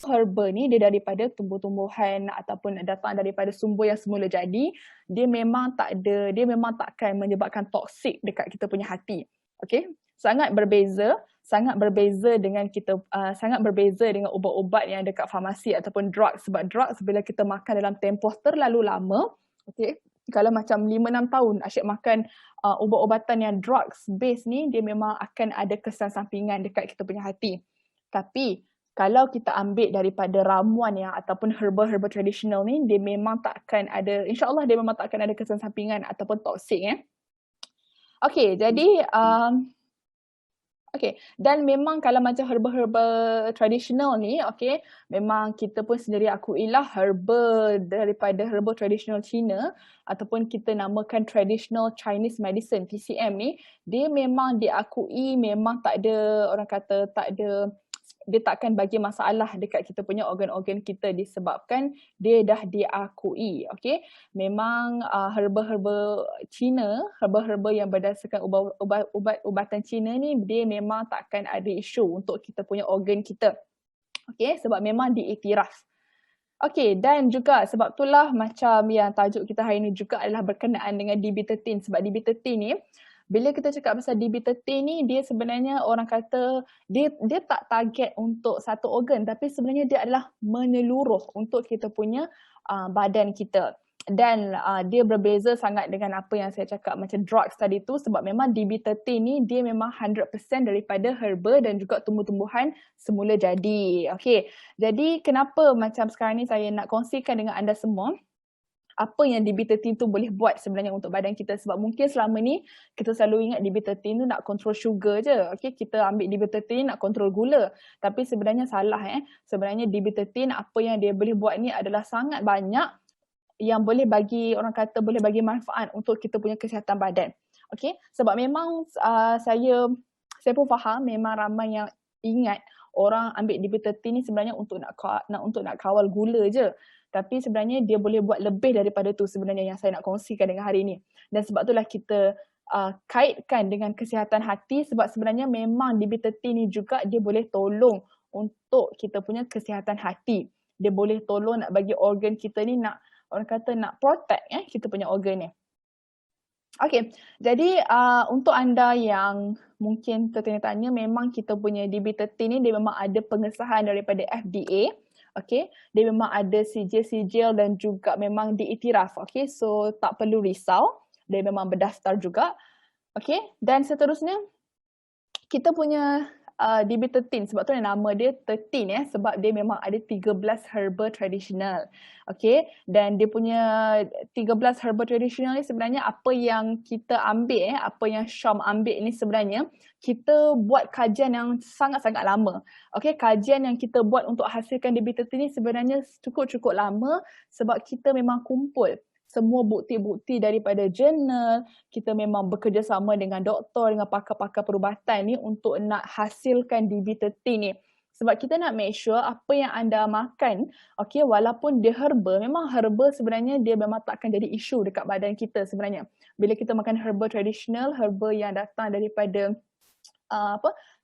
herba ni dia daripada tumbuh-tumbuhan ataupun datang daripada sumber yang semula jadi, dia memang takkan menyebabkan toksik dekat kita punya hati. Okey? Sangat berbeza dengan sangat berbeza dengan ubat-ubat yang dekat farmasi ataupun drugs, sebab drugs bila kita makan dalam tempoh terlalu lama, okey, kalau macam 5-6 tahun asyik makan ubat-ubatan yang drugs base ni, dia memang akan ada kesan sampingan dekat kita punya hati. Tapi kalau kita ambil daripada ramuan yang ataupun herba-herba tradisional ni, dia memang takkan ada, insya-Allah dia memang takkan ada kesan sampingan ataupun toksik Okey, jadi dan memang kalau macam herba-herba tradisional ni, okey, memang kita pun sendiri akuilah herba daripada herba tradisional Cina ataupun kita namakan traditional Chinese medicine TCM ni, dia memang diakui memang tak ada, orang kata dia takkan bagi masalah dekat kita punya organ-organ kita disebabkan dia dah diakui, okey. Memang herba-herba Cina, herba-herba yang berdasarkan ubat-ubatan Cina ni, dia memang takkan ada isu untuk kita punya organ kita. Okey, sebab memang diiktiraf. Okey, dan juga sebab itulah macam yang tajuk kita hari ini juga adalah berkenaan dengan DB13, sebab DB13 ni bila kita cakap pasal DB13 ni, dia sebenarnya orang kata dia tak target untuk satu organ, tapi sebenarnya dia adalah menyeluruh untuk kita punya badan kita. Dan dia berbeza sangat dengan apa yang saya cakap macam drugs tadi tu, sebab memang DB13 ni dia memang 100% daripada herba dan juga tumbuh-tumbuhan semula jadi. Okey, jadi kenapa macam sekarang ni saya nak kongsikan dengan anda semua apa yang DB13 tu boleh buat sebenarnya untuk badan kita, sebab mungkin selama ni kita selalu ingat DB13 tu nak control sugar je. Okey, kita ambil DB13 nak control gula. Tapi sebenarnya salah Sebenarnya DB13 apa yang dia boleh buat ni adalah sangat banyak yang boleh bagi, orang kata boleh bagi manfaat untuk kita punya kesihatan badan. Okey, sebab memang saya pun faham memang ramai yang ingat orang ambil DB13 ni sebenarnya untuk nak kawal gula je. Tapi sebenarnya dia boleh buat lebih daripada tu sebenarnya yang saya nak kongsikan dengan hari ini. Dan sebab itulah kita kaitkan dengan kesihatan hati, sebab sebenarnya memang DB13 ni juga dia boleh tolong untuk kita punya kesihatan hati. Dia boleh tolong nak bagi organ kita ni nak, orang kata nak protect kita punya organ ni. Okey, jadi untuk anda yang mungkin tertanya-tanya, memang kita punya DB13 ni dia memang ada pengesahan daripada FDA. Okey, dia memang ada sijil-sijil dan juga memang diiktiraf. Okey, so tak perlu risau, dia memang berdaftar juga. Okey, dan seterusnya kita punya DB13, sebab tu nama dia 13 sebab dia memang ada 13 herba tradisional. Okey, dan dia punya 13 herba tradisional ni sebenarnya apa yang kita ambil apa yang Syam ambil ni sebenarnya kita buat kajian yang sangat-sangat lama. Okey, kajian yang kita buat untuk hasilkan DB13 ni sebenarnya cukup-cukup lama sebab kita memang kumpul semua bukti-bukti daripada jurnal, kita memang bekerjasama dengan doktor, dengan pakar-pakar perubatan ni untuk nak hasilkan DB13 ni. Sebab kita nak make sure apa yang anda makan, okey, walaupun dia herba, memang herba sebenarnya dia memang takkan jadi isu dekat badan kita sebenarnya. Bila kita makan herba tradisional, herba yang datang daripada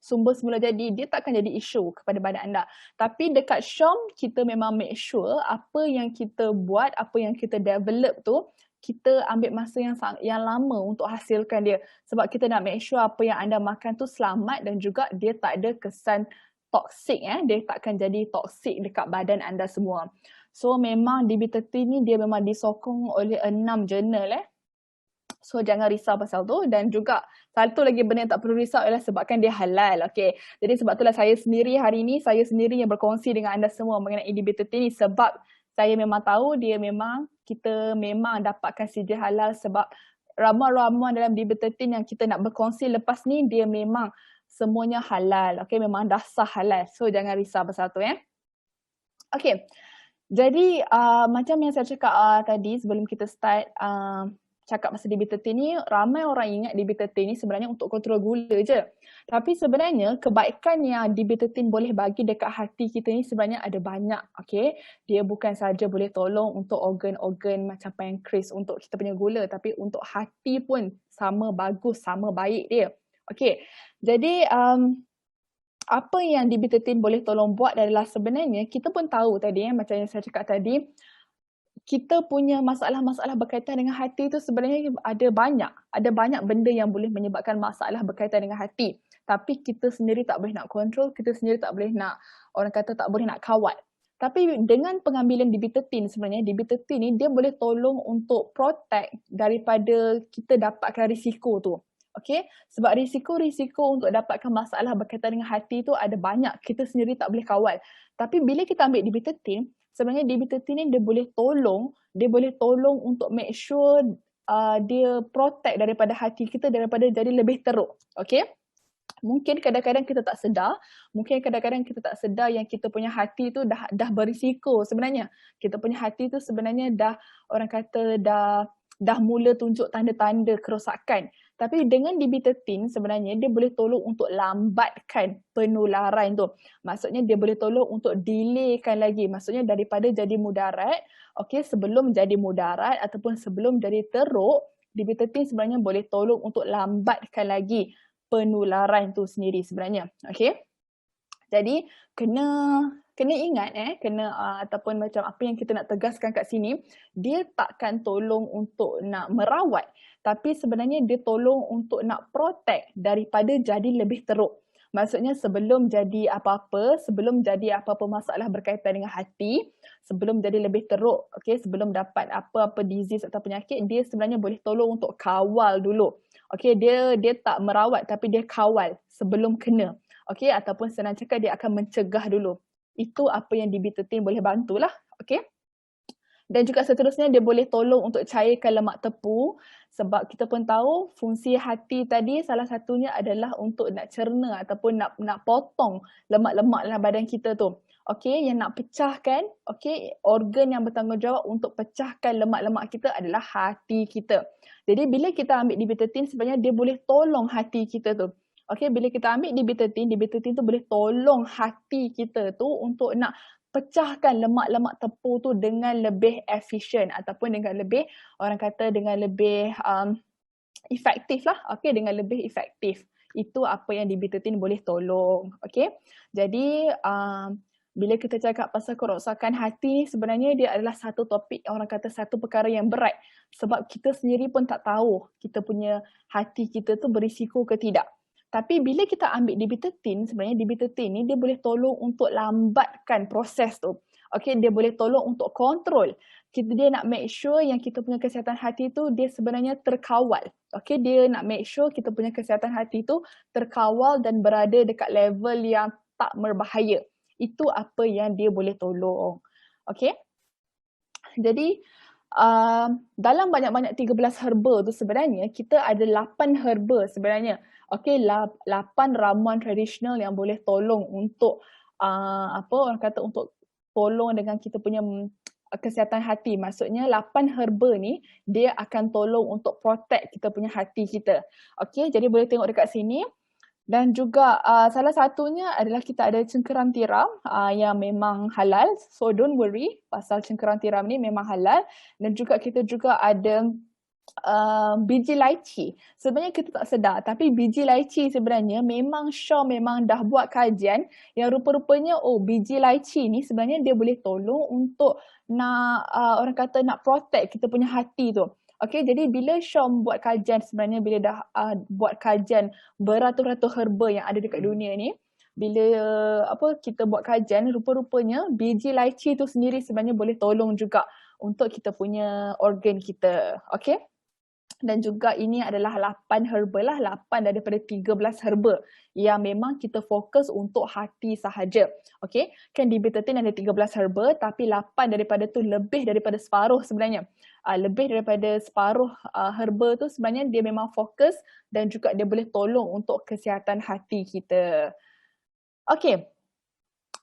sumber semula jadi, dia takkan jadi isu kepada badan anda. Tapi dekat Syam, kita memang make sure apa yang kita buat, apa yang kita develop tu, kita ambil masa yang lama untuk hasilkan dia. Sebab kita nak make sure apa yang anda makan tu selamat dan juga dia tak ada kesan toksik. Dia takkan jadi toksik dekat badan anda semua. So memang DB13 ni dia memang disokong oleh 6 jurnal So jangan risau pasal tu, dan juga satu lagi benda yang tak perlu risau ialah sebabkan dia halal. Okey. Jadi sebab itulah saya sendiri hari ini, saya sendiri yang berkongsi dengan anda semua mengenai DB13 ni, sebab saya memang tahu kita memang dapatkan sijil halal, sebab ramuan-ramuan dalam DB13 yang kita nak berkongsi lepas ni dia memang semuanya halal. Okey, memang dah sah halal. So jangan risau pasal tu Okey. Jadi macam yang saya cakap tadi sebelum kita start cakap pasal DB13 ni, ramai orang ingat DB13 ni sebenarnya untuk kontrol gula je. Tapi sebenarnya kebaikan yang DB13 boleh bagi dekat hati kita ni sebenarnya ada banyak. Okay? Dia bukan saja boleh tolong untuk organ-organ macam pankreas untuk kita punya gula, tapi untuk hati pun sama bagus, sama baik dia. Okay. Jadi apa yang DB13 boleh tolong buat adalah sebenarnya kita pun tahu tadi macam yang saya cakap tadi, kita punya masalah-masalah berkaitan dengan hati tu sebenarnya ada banyak benda yang boleh menyebabkan masalah berkaitan dengan hati. Tapi kita sendiri tak boleh nak kontrol, kita sendiri tak boleh nak, orang kata tak boleh nak kawal. Tapi dengan pengambilan DB13 sebenarnya, DB13 ni dia boleh tolong untuk protect daripada kita dapatkan risiko tu. Okay? Sebab risiko-risiko untuk dapatkan masalah berkaitan dengan hati tu ada banyak, kita sendiri tak boleh kawal. Tapi bila kita ambil DB13, sebenarnya DB13 ni dia boleh tolong untuk make sure dia protect daripada hati kita daripada jadi lebih teruk. Okay? Mungkin kadang-kadang kita tak sedar, yang kita punya hati tu dah berisiko sebenarnya. Kita punya hati tu sebenarnya dah, orang kata dah mula tunjuk tanda-tanda kerosakan. Tapi dengan DB13 sebenarnya dia boleh tolong untuk lambatkan penularan tu. Maksudnya dia boleh tolong untuk delaykan lagi. Maksudnya daripada jadi mudarat, okay, sebelum jadi mudarat ataupun sebelum jadi teruk, DB13 sebenarnya boleh tolong untuk lambatkan lagi penularan tu sendiri sebenarnya. Okay. Jadi kena ingat ataupun macam apa yang kita nak tegaskan kat sini, dia takkan tolong untuk nak merawat, tapi sebenarnya dia tolong untuk nak protect daripada jadi lebih teruk. Maksudnya sebelum jadi apa-apa masalah berkaitan dengan hati, sebelum jadi lebih teruk, okay, sebelum dapat apa-apa disease atau penyakit, dia sebenarnya boleh tolong untuk kawal dulu. Okay, dia tak merawat tapi dia kawal sebelum kena. Okay, ataupun senang cakap dia akan mencegah dulu. Itu apa yang DB13 boleh bantulah. Okay. Dan juga seterusnya dia boleh tolong untuk cairkan lemak tepu, sebab kita pun tahu fungsi hati tadi salah satunya adalah untuk nak cerna ataupun nak potong lemak-lemak dalam badan kita tu. Okey, yang nak pecahkan, okey, organ yang bertanggungjawab untuk pecahkan lemak-lemak kita adalah hati kita. Jadi bila kita ambil DB13 sebenarnya dia boleh tolong hati kita tu. Okey, bila kita ambil DB13 tu boleh tolong hati kita tu untuk nak pecahkan lemak-lemak tepung tu dengan lebih efisien ataupun dengan lebih, orang kata dengan lebih efektif lah. Okey, dengan lebih efektif. Itu apa yang DB13 boleh tolong. Okey. Jadi bila kita cakap pasal kerosakan hati, sebenarnya dia adalah satu topik, orang kata satu perkara yang berat. Sebab kita sendiri pun tak tahu kita punya hati kita tu berisiko ke tidak. Tapi bila kita ambil DB13, sebenarnya DB13 ni dia boleh tolong untuk lambatkan proses tu. Okay, dia boleh tolong untuk kontrol. Dia nak make sure yang kita punya kesihatan hati tu dia sebenarnya terkawal. Okay, dia nak make sure kita punya kesihatan hati tu terkawal dan berada dekat level yang tak berbahaya. Itu apa yang dia boleh tolong. Okay. Jadi dalam banyak-banyak 13 herba tu sebenarnya kita ada 8 herba sebenarnya. Okay, 8 ramuan tradisional yang boleh tolong untuk orang kata untuk tolong dengan kita punya kesihatan hati. Maksudnya 8 herba ni dia akan tolong untuk protect kita punya hati kita. Okay, jadi boleh tengok dekat sini. Dan juga salah satunya adalah kita ada cengkeram tiram yang memang halal. So don't worry pasal cengkeram tiram ni memang halal. Dan juga kita juga ada biji lychee. Sebenarnya kita tak sedar tapi biji lychee sebenarnya memang Shaw memang dah buat kajian yang rupa-rupanya biji lychee ni sebenarnya dia boleh tolong untuk nak orang kata nak protect kita punya hati tu. Okay, jadi bila Syam buat kajian sebenarnya, bila dah buat kajian beratus-ratus herba yang ada dekat dunia ni, bila kita buat kajian, rupa-rupanya biji lychee tu sendiri sebenarnya boleh tolong juga untuk kita punya organ kita. Okay? Dan juga ini adalah 8 herba lah, 8 daripada 13 herba yang memang kita fokus untuk hati sahaja. Okay? Kan DB13 ada 13 herba tapi 8 daripada tu lebih daripada separuh sebenarnya. Lebih daripada separuh herba tu sebenarnya dia memang fokus dan juga dia boleh tolong untuk kesihatan hati kita. Okay.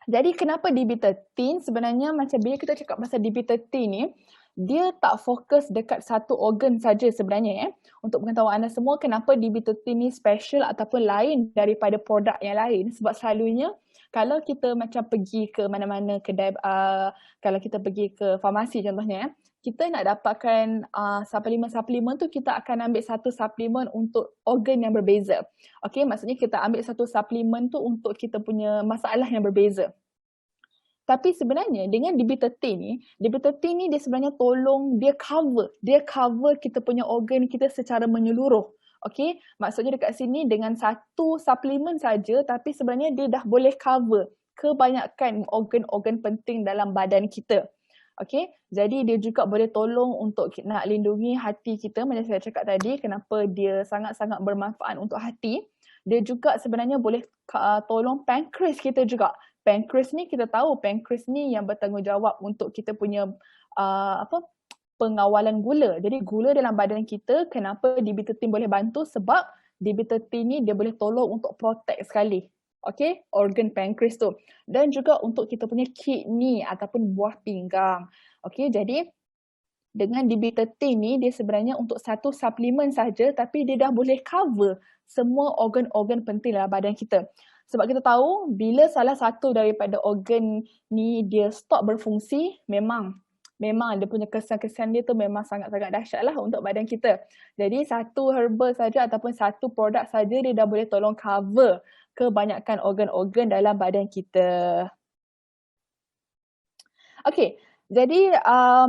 Jadi kenapa DB13 sebenarnya macam bila kita cakap pasal DB13 ni, dia tak fokus dekat satu organ saja sebenarnya. Untuk pengetahuan anda semua, kenapa DB13 ni special ataupun lain daripada produk yang lain. Sebab selalunya kalau kita macam pergi ke mana-mana kedai, kalau kita pergi ke farmasi contohnya, kita nak dapatkan suplemen-suplemen tu, kita akan ambil satu suplemen untuk organ yang berbeza. Okay, maksudnya kita ambil satu suplemen tu untuk kita punya masalah yang berbeza. Tapi sebenarnya dengan DB13 ni dia sebenarnya dia cover kita punya organ kita secara menyeluruh. Okey, maksudnya dekat sini dengan satu suplemen saja, tapi sebenarnya dia dah boleh cover kebanyakan organ-organ penting dalam badan kita. Okey, jadi dia juga boleh tolong untuk nak lindungi hati kita, macam saya cakap tadi, kenapa dia sangat-sangat bermanfaat untuk hati. Dia juga sebenarnya boleh tolong pankreas kita juga. Pankreas ni kita tahu, pankreas ni yang bertanggungjawab untuk kita punya pengawalan gula. Jadi gula dalam badan kita, kenapa DB13 boleh bantu? Sebab DB13 ni dia boleh tolong untuk protect sekali. Okay, organ pankreas tu. Dan juga untuk kita punya kidney ataupun buah pinggang. Okay, jadi dengan DB13 ni dia sebenarnya untuk satu suplemen saja, tapi dia dah boleh cover semua organ-organ penting dalam badan kita. Sebab kita tahu bila salah satu daripada organ ni dia stop berfungsi, memang dia punya kesan-kesan dia tu memang sangat-sangat dahsyat lah untuk badan kita. Jadi satu herbal saja ataupun satu produk saja dia dah boleh tolong cover kebanyakan organ-organ dalam badan kita. Okay, jadi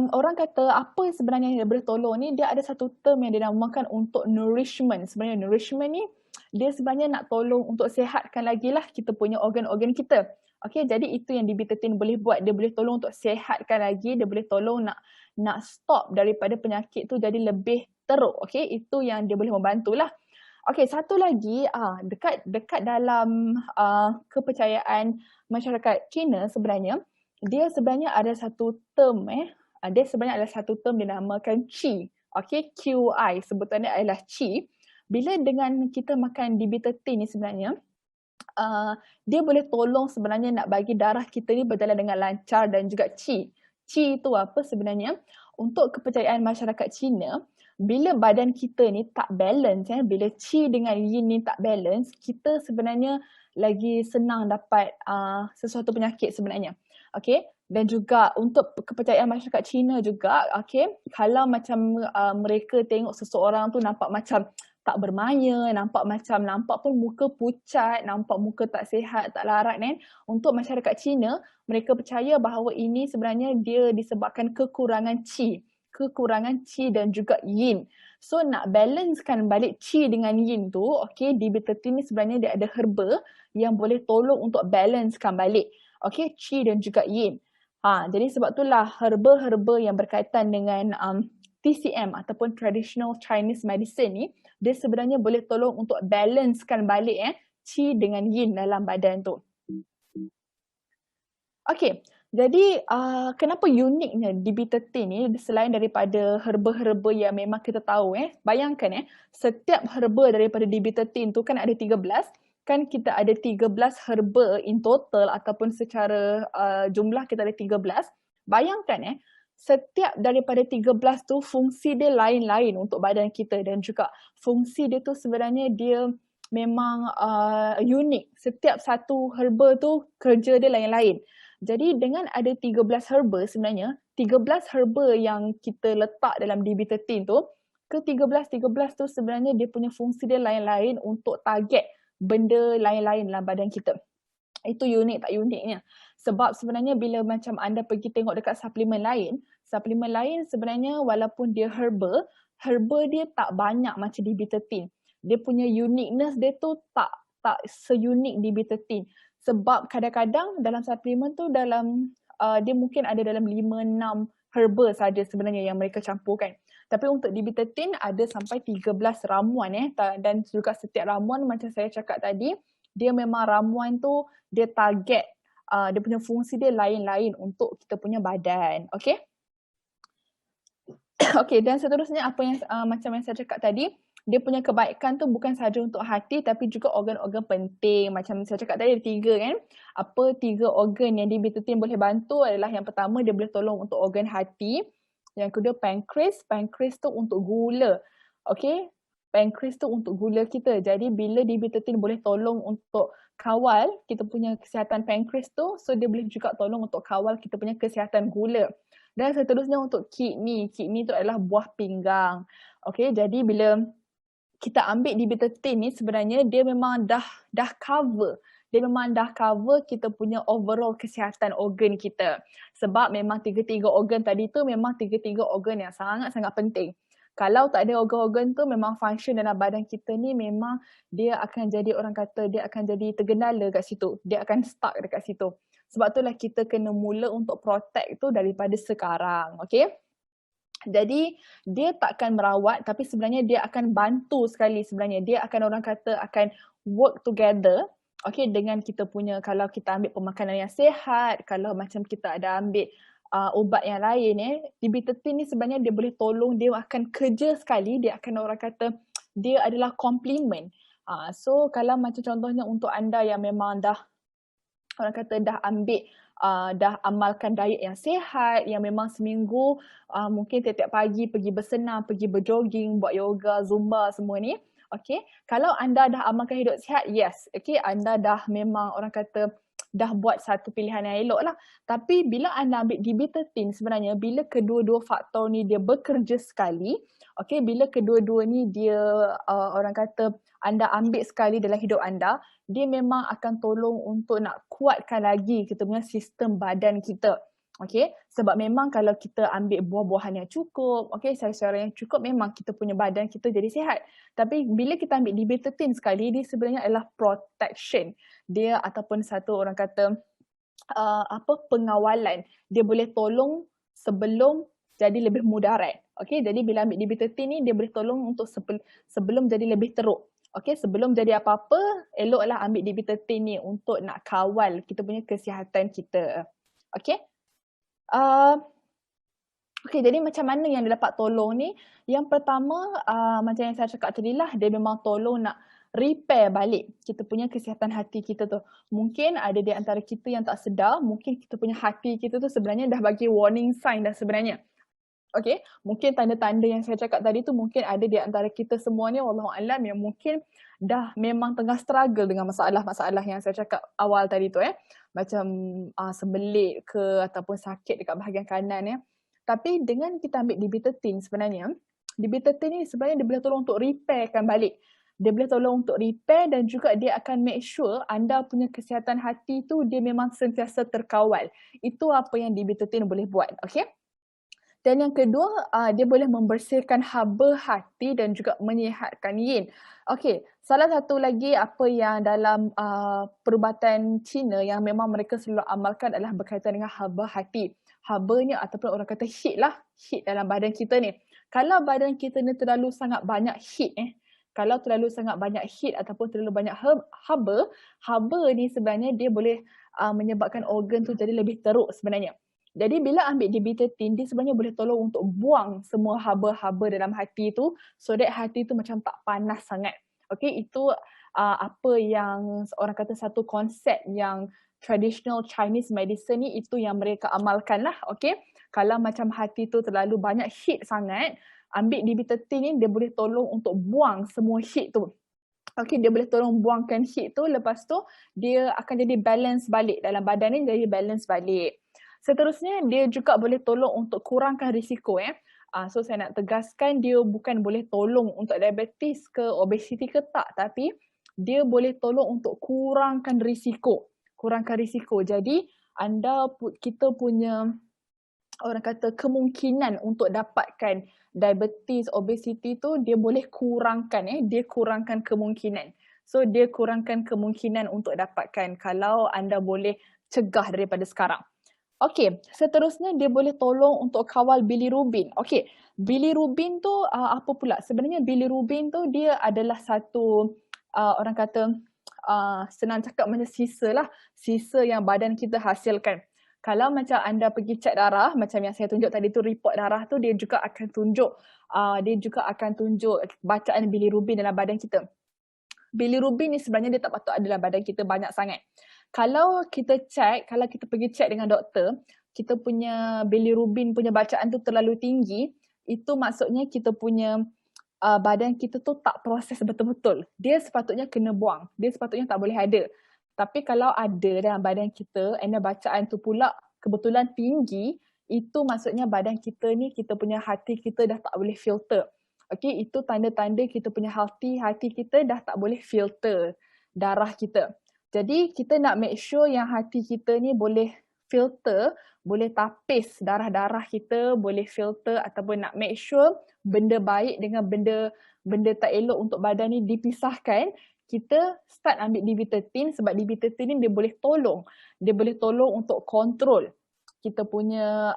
orang kata apa sebenarnya yang boleh tolong ni, dia ada satu term yang dinamakan untuk nourishment. Sebenarnya nourishment ni dia sebenarnya nak tolong untuk sihatkan lagi lah kita punya organ-organ kita. Okay, jadi itu yang DB13 boleh buat. Dia boleh tolong untuk sihatkan lagi, dia boleh tolong nak stop daripada penyakit tu jadi lebih teruk. Okay, itu yang dia boleh membantulah. Okay, satu lagi, dekat dalam kepercayaan masyarakat Cina sebenarnya, dia sebenarnya ada satu term dinamakan Qi. Okay, QI, sebutannya adalah Qi. Bila dengan kita makan DB13 ni sebenarnya, dia boleh tolong sebenarnya nak bagi darah kita ni berjalan dengan lancar dan juga Qi. Qi itu apa sebenarnya? Untuk kepercayaan masyarakat Cina, bila badan kita ni tak balance, bila Qi dengan Yin ni tak balance, kita sebenarnya lagi senang dapat sesuatu penyakit sebenarnya. Okay, dan juga untuk kepercayaan masyarakat Cina juga, okay, kalau macam mereka tengok seseorang tu nampak macam tak bermaya, nampak pun muka pucat, nampak muka tak sihat, tak larat kan. Untuk masyarakat Cina, mereka percaya bahawa ini sebenarnya dia disebabkan kekurangan Qi dan juga Yin. So nak balancekan balik Qi dengan Yin tu, okay, DB13 ni sebenarnya dia ada herba yang boleh tolong untuk balancekan balik, okay, Qi dan juga Yin. Jadi sebab itulah herba-herba yang berkaitan dengan TCM ataupun Traditional Chinese Medicine ni, dia sebenarnya boleh tolong untuk balancekan balik Qi dengan Yin dalam badan tu. Okay, jadi kenapa uniknya DB13 ni selain daripada herba-herba yang memang kita tahu, bayangkan setiap herba daripada DB13 tu kan ada 13, kan kita ada 13 herba in total ataupun secara jumlah kita ada 13. Bayangkan setiap daripada 13 tu fungsi dia lain-lain untuk badan kita dan juga fungsi dia tu sebenarnya dia memang unik. Setiap satu herba tu kerja dia lain-lain. Jadi dengan ada 13 herba sebenarnya, 13 herba yang kita letak dalam DB13 tu, ke-13 tu sebenarnya dia punya fungsi dia lain-lain untuk target benda lain-lain dalam badan kita. Itu unik tak uniknya. Sebab sebenarnya bila macam anda pergi tengok dekat suplemen lain sebenarnya walaupun dia herba dia tak banyak macam DB13. Dia punya uniqueness dia tu tak seunik DB13. Sebab kadang-kadang dalam suplemen tu dia mungkin ada dalam 5-6 herba saja sebenarnya yang mereka campurkan. Tapi untuk DB13 ada sampai 13 ramuan dan juga setiap ramuan macam saya cakap tadi, dia memang ramuan tu dia target, dia punya fungsi dia lain-lain untuk kita punya badan. Okay? Okay, dan seterusnya apa yang macam yang saya cakap tadi, dia punya kebaikan tu bukan sahaja untuk hati tapi juga organ-organ penting. Macam saya cakap tadi ada 3 kan. Apa 3 organ yang DB13 boleh bantu adalah yang pertama dia boleh tolong untuk organ hati. Yang kedua pankreas. Pankreas tu untuk gula. Okay. Pankreas tu untuk gula kita. Jadi bila D-vitamin boleh tolong untuk kawal kita punya kesihatan pankreas tu, so dia boleh juga tolong untuk kawal kita punya kesihatan gula. Dan seterusnya untuk kidney. Kidney tu adalah buah pinggang. Okay, jadi bila kita ambil D-vitamin ni sebenarnya dia memang dah cover. Dia memang dah cover kita punya overall kesihatan organ kita. Sebab memang tiga-tiga organ tadi tu memang tiga-tiga organ yang sangat-sangat penting. Kalau tak ada organ-organ tu memang function dalam badan kita ni memang dia akan jadi orang kata dia akan jadi tergendala kat situ. Dia akan stuck dekat situ. Sebab itulah kita kena mula untuk protect tu daripada sekarang. Okay? Jadi dia takkan merawat tapi sebenarnya dia akan bantu sekali sebenarnya. Dia akan orang kata akan work together. Okay, dengan kita punya kalau kita ambil pemakanan yang sihat, kalau macam kita ada ambil ubat yang lain D-vitamin ni sebenarnya dia boleh tolong, dia akan kerja sekali, dia akan orang kata dia adalah complement. So kalau macam contohnya untuk anda yang memang dah orang kata dah ambil dah amalkan diet yang sihat, yang memang seminggu mungkin tiap-tiap pagi pergi bersenam, pergi berjogging, buat yoga, zumba semua ni. Okay, kalau anda dah amalkan hidup sihat, yes, okay, anda dah memang orang kata dah buat satu pilihan yang elok lah. Tapi bila anda ambil D-vitamin sebenarnya, bila kedua-dua faktor ni dia bekerja sekali, okay, bila kedua-dua ni dia orang kata anda ambil sekali dalam hidup anda, dia memang akan tolong untuk nak kuatkan lagi kita punya sistem badan kita. Okay, sebab memang kalau kita ambil buah-buahan yang cukup, okay, sayur-sayuran yang cukup, memang kita punya badan kita jadi sihat. Tapi bila kita ambil D-vitamin sekali, dia sebenarnya adalah protection. Dia ataupun satu orang kata pengawalan. Dia boleh tolong sebelum jadi lebih mudarat. Okay, jadi bila ambil D-vitamin ni, dia boleh tolong untuk sebelum jadi lebih teruk. Okay, sebelum jadi apa-apa, eloklah ambil D-vitamin ni untuk nak kawal kita punya kesihatan kita. Okay. Okay, jadi macam mana yang dia dapat tolong ni? Yang pertama, macam yang saya cakap tadi lah, dia memang tolong nak repair balik kita punya kesihatan hati kita tu. Mungkin ada di antara kita yang tak sedar, mungkin kita punya hati kita tu sebenarnya dah bagi warning sign dah sebenarnya. Okay, mungkin tanda-tanda yang saya cakap tadi tu mungkin ada di antara kita semua ni, wallahualam, yang mungkin dah memang tengah struggle dengan masalah-masalah yang saya cakap awal tadi tu macam sembelit ke ataupun sakit dekat bahagian kanan Tapi dengan kita ambil D-vitamin sebenarnya, D-vitamin ni sebenarnya dia boleh tolong untuk repairkan balik. Dia boleh tolong untuk repair dan juga dia akan make sure anda punya kesihatan hati tu dia memang sentiasa terkawal. Itu apa yang D-vitamin boleh buat, okay? Dan yang kedua, dia boleh membersihkan haba hati dan juga menyihatkan yin. Okey, salah satu lagi apa yang dalam perubatan Cina yang memang mereka selalu amalkan adalah berkaitan dengan haba hati. Habanya ataupun orang kata heat lah, heat dalam badan kita ni. Kalau badan kita ni terlalu sangat banyak heat kalau terlalu sangat banyak heat ataupun terlalu banyak haba ni sebenarnya dia boleh menyebabkan organ tu jadi lebih teruk sebenarnya. Jadi bila ambil D-vitamin, dia sebenarnya boleh tolong untuk buang semua haba-haba dalam hati tu so that hati tu macam tak panas sangat. Okay, itu apa yang orang kata satu konsep yang traditional Chinese medicine ni itu yang mereka amalkan lah. Okay, kalau macam hati tu terlalu banyak heat sangat, ambil D-vitamin ni dia boleh tolong untuk buang semua heat tu. Okay, dia boleh tolong buangkan heat tu, lepas tu dia akan jadi balance balik dalam badan ni, jadi balance balik. Seterusnya, dia juga boleh tolong untuk kurangkan risiko. So, saya nak tegaskan dia bukan boleh tolong untuk diabetes ke obesiti ke tak, tapi dia boleh tolong untuk kurangkan risiko. Kurangkan risiko. Jadi, kita punya orang kata kemungkinan untuk dapatkan diabetes, obesiti tu dia boleh kurangkan. Dia kurangkan kemungkinan. So, dia kurangkan kemungkinan untuk dapatkan kalau anda boleh cegah daripada sekarang. Okey, seterusnya dia boleh tolong untuk kawal bilirubin. Okey, bilirubin tu apa pula? Sebenarnya bilirubin tu dia adalah satu orang kata senang cakap macam sisa lah. Sisa yang badan kita hasilkan. Kalau macam anda pergi cek darah, macam yang saya tunjuk tadi tu report darah tu dia juga akan tunjuk bacaan bilirubin dalam badan kita. Bilirubin ni sebenarnya dia tak patut ada dalam badan kita banyak sangat. Kalau kita pergi check dengan doktor, kita punya bilirubin punya bacaan tu terlalu tinggi, itu maksudnya kita punya badan kita tu tak proses betul-betul. Dia sepatutnya kena buang. Dia sepatutnya tak boleh ada. Tapi kalau ada dalam badan kita, and bacaan tu pula kebetulan tinggi, itu maksudnya badan kita ni, kita punya hati kita dah tak boleh filter. Okay, itu tanda-tanda kita punya hati kita dah tak boleh filter darah kita. Jadi kita nak make sure yang hati kita ni boleh filter, boleh tapis darah-darah kita, boleh filter ataupun nak make sure benda baik dengan benda tak elok untuk badan ni dipisahkan, kita start ambil DB13 sebab DB13 ni dia boleh tolong. Dia boleh tolong untuk kontrol kita punya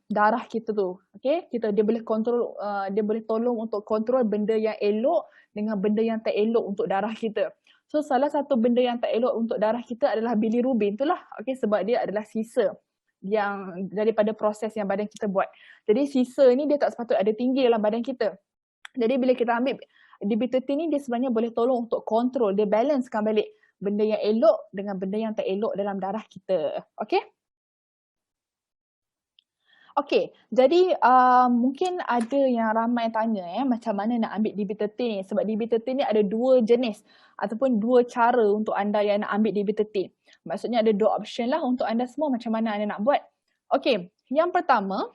darah kita tu. Okay? Dia boleh kontrol, dia boleh tolong untuk kontrol benda yang elok dengan benda yang tak elok untuk darah kita. So salah satu benda yang tak elok untuk darah kita adalah bilirubin tu lah. Okay? Sebab dia adalah sisa yang daripada proses yang badan kita buat. Jadi sisa ni dia tak sepatutnya ada tinggi dalam badan kita. Jadi bila kita ambil DB13 ni, dia sebenarnya boleh tolong untuk kontrol, dia balancekan balik benda yang elok dengan benda yang tak elok dalam darah kita. Okay? Okay, jadi mungkin ada yang ramai tanya macam mana nak ambil DB13 ni. Sebab DB13 ni ada dua jenis ataupun dua cara untuk anda yang nak ambil DB13. Maksudnya ada dua option lah untuk anda semua macam mana anda nak buat. Okay, yang pertama,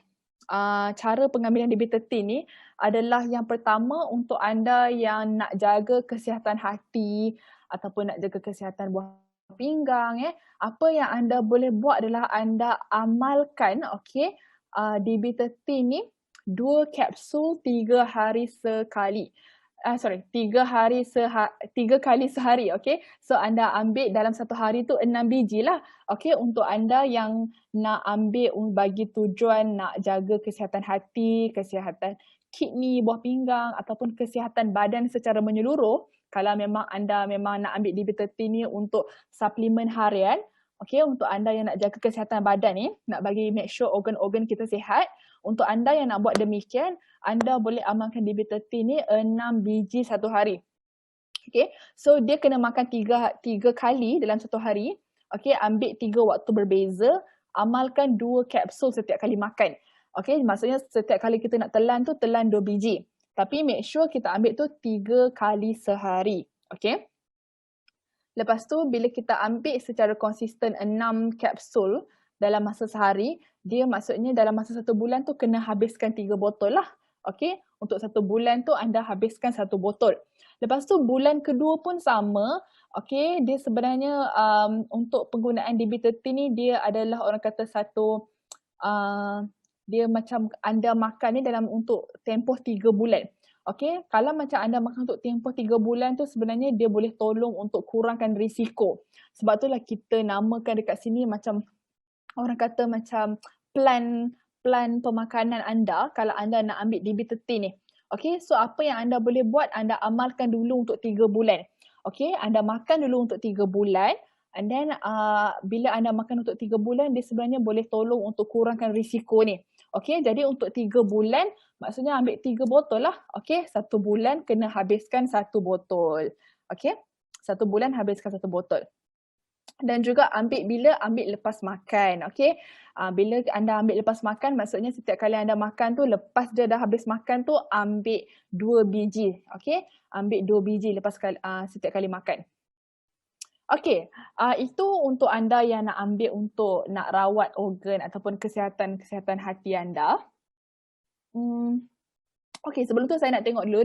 cara pengambilan DB13 ni adalah yang pertama untuk anda yang nak jaga kesihatan hati ataupun nak jaga kesihatan buah pinggang. Apa yang anda boleh buat adalah anda amalkan, okay, DB13 ni 2 kapsul 3 hari sekali. 3 kali sehari, okay. So anda ambil dalam satu hari tu 6 biji lah. Okay, untuk anda yang nak ambil bagi tujuan nak jaga kesihatan hati, kesihatan kidney, buah pinggang ataupun kesihatan badan secara menyeluruh. Kalau memang anda nak ambil DB13 ni untuk suplemen harian, okay, untuk anda yang nak jaga kesihatan badan ni, nak bagi make sure organ-organ kita sihat, untuk anda yang nak buat demikian, anda boleh amalkan DB13 ni 6 biji satu hari. Okay, so dia kena makan 3 kali dalam satu hari. Okay, ambil 3 waktu berbeza, amalkan 2 kapsul setiap kali makan. Okay, maksudnya setiap kali kita nak telan tu, telan 2 biji. Tapi make sure kita ambil tu 3 kali sehari. Okay. Lepas tu bila kita ambil secara konsisten 6 kapsul dalam masa sehari, dia maksudnya dalam masa 1 bulan tu kena habiskan 3 botol lah. Okay, untuk 1 bulan tu anda habiskan 1 botol. Lepas tu bulan kedua pun sama. Okay, dia sebenarnya untuk penggunaan DB13 ni dia adalah orang kata satu, dia macam anda makan ni dalam untuk tempoh 3 bulan. Okay, kalau macam anda makan untuk tempoh 3 bulan tu sebenarnya dia boleh tolong untuk kurangkan risiko. Sebab itulah kita namakan dekat sini macam orang kata macam plan pemakanan anda kalau anda nak ambil DB13 ni. Okay, so apa yang anda boleh buat, anda amalkan dulu untuk 3 bulan. Okay, anda makan dulu untuk 3 bulan. And then bila anda makan untuk 3 bulan, dia sebenarnya boleh tolong untuk kurangkan risiko ni. Okay, jadi untuk 3 bulan, maksudnya ambil 3 botol lah. Okay, 1 bulan kena habiskan 1 botol. Okay, 1 bulan habiskan 1 botol. Dan juga ambil lepas makan. Okay, bila anda ambil lepas makan, maksudnya setiap kali anda makan tu, lepas dia dah habis makan tu, ambil 2 biji. Okay, ambil 2 biji lepas setiap kali makan. Okay, itu untuk anda yang nak ambil untuk nak rawat organ ataupun kesihatan hati anda. Okay, sebelum tu saya nak tengok dulu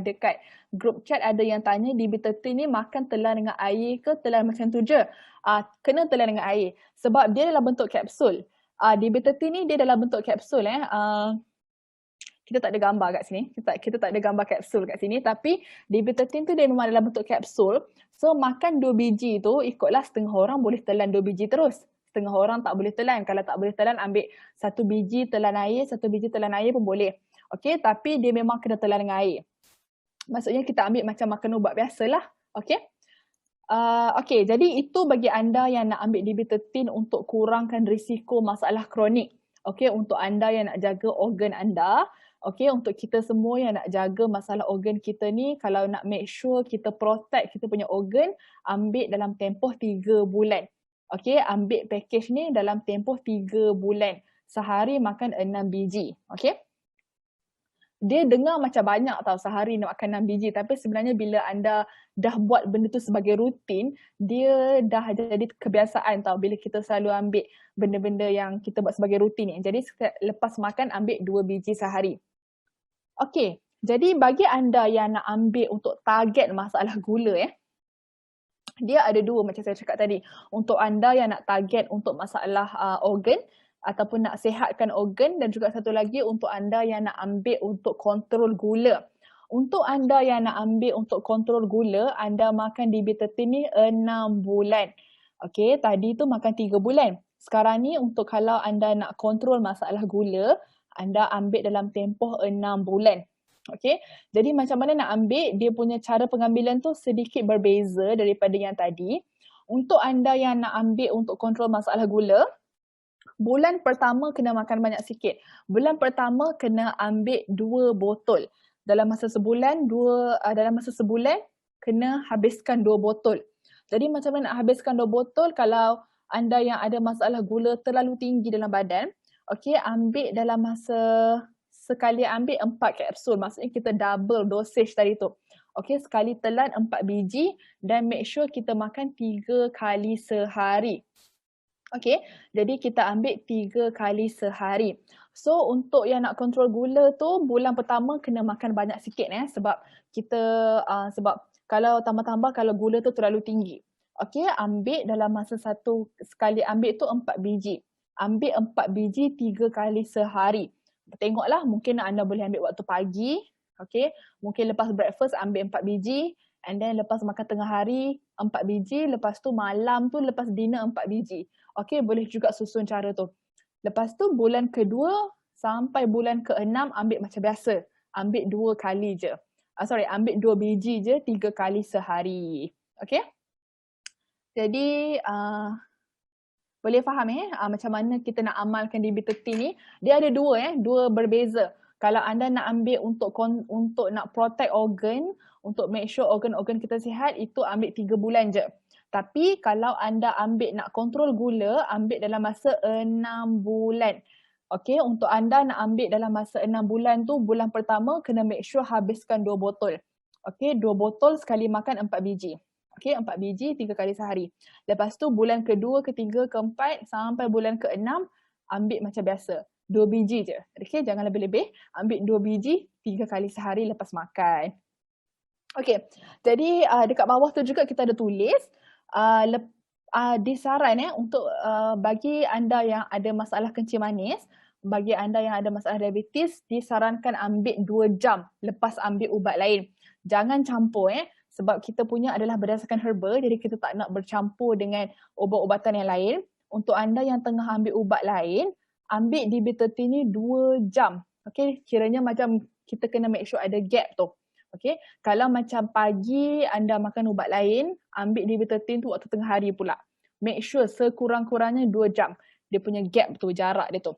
dekat group chat ada yang tanya DB13 ni makan telan dengan air ke telan macam tu je? Kena telan dengan air sebab dia dalam bentuk kapsul. DB13 ni dia dalam bentuk kapsul. Kita tak ada gambar kat sini. Kita tak ada gambar kapsul kat sini. Tapi DB13 tu dia memang dalam bentuk kapsul. So makan 2 biji tu ikutlah setengah orang boleh telan 2 biji terus. Setengah orang tak boleh telan. Kalau tak boleh telan ambil 1 biji telan air, 1 biji telan air pun boleh. Okay, tapi dia memang kena telan dengan air. Maksudnya kita ambil macam makan ubat biasalah. Okay. Okay, jadi itu bagi anda yang nak ambil DB13 untuk kurangkan risiko masalah kronik. Okay, untuk anda yang nak jaga organ anda. Okay, untuk kita semua yang nak jaga masalah organ kita ni, kalau nak make sure kita protect kita punya organ, ambil dalam tempoh 3 bulan. Okay, ambil package ni dalam tempoh 3 bulan. Sehari makan 6 biji. Okay. Dia dengar macam banyak tau sehari nak makan 6 biji, tapi sebenarnya bila anda dah buat benda tu sebagai rutin, dia dah jadi kebiasaan tau bila kita selalu ambil benda-benda yang kita buat sebagai rutin ni. Jadi lepas makan ambil 2 biji sehari. Okey, jadi bagi anda yang nak ambil untuk target masalah gula dia ada dua macam saya cakap tadi. Untuk anda yang nak target untuk masalah organ ataupun nak sihatkan organ, dan juga satu lagi untuk anda yang nak ambil untuk kontrol gula. Untuk anda yang nak ambil untuk kontrol gula, anda makan DB13 ni 6 bulan. Okey, tadi tu makan 3 bulan. Sekarang ni untuk kalau anda nak kontrol masalah gula, anda ambil dalam tempoh 6 bulan. Okay, jadi macam mana nak ambil, dia punya cara pengambilan tu sedikit berbeza daripada yang tadi. Untuk anda yang nak ambil untuk kontrol masalah gula, bulan pertama kena makan banyak sikit. Bulan pertama kena ambil 2 botol. Dalam masa sebulan, kena habiskan 2 botol. Jadi macam mana nak habiskan 2 botol kalau anda yang ada masalah gula terlalu tinggi dalam badan, okay, ambil dalam masa sekali ambil 4 kapsul. Maksudnya kita double dosage tadi tu. Okay, sekali telan 4 biji dan make sure kita makan 3 kali sehari. Okay, jadi kita ambil 3 kali sehari. So untuk yang nak kontrol gula tu, bulan pertama kena makan banyak sikit sebab kita sebab kalau tambah-tambah kalau gula tu terlalu tinggi. Okay, ambil dalam masa sekali ambil tu 4 biji. Ambil 4 biji 3 kali sehari. Tengoklah, mungkin anda boleh ambil waktu pagi, okay. Mungkin lepas breakfast ambil 4 biji, and then lepas makan tengah hari 4 biji, lepas tu malam tu lepas dinner 4 biji. Okay, boleh juga susun cara tu. Lepas tu bulan kedua sampai bulan ke-6 ambil macam biasa. Ambil 2 kali je. Ambil 2 biji je 3 kali sehari. Okay. Jadi, boleh faham macam mana kita nak amalkan DB13 ni. Dia ada dua berbeza. Kalau anda nak ambil untuk nak protect organ, untuk make sure organ-organ kita sihat, itu ambil 3 bulan je. Tapi kalau anda ambil nak kontrol gula, ambil dalam masa 6 bulan. Okay, untuk anda nak ambil dalam masa 6 bulan tu, bulan pertama kena make sure habiskan 2 botol. Okay, 2 botol sekali makan 4 biji. Okay, 4 biji 3 kali sehari. Lepas tu bulan kedua, ketiga, keempat sampai bulan ke-6 ambil macam biasa. 2 biji je. Okay, jangan lebih-lebih. Ambil 2 biji 3 kali sehari lepas makan. Okay, jadi dekat bawah tu juga kita ada tulis disaran untuk bagi anda yang ada masalah kencing manis, bagi anda yang ada masalah diabetes, disarankan ambil 2 jam lepas ambil ubat lain. Jangan campur sebab kita punya adalah berdasarkan herba, jadi kita tak nak bercampur dengan ubat-ubatan yang lain. Untuk anda yang tengah ambil ubat lain, ambil DB13 ni 2 jam. Okay, kiranya macam kita kena make sure ada gap tu. Okay, kalau macam pagi anda makan ubat lain, ambil DB13 tu waktu tengah hari pula. Make sure sekurang-kurangnya 2 jam. Dia punya gap tu, jarak dia tu.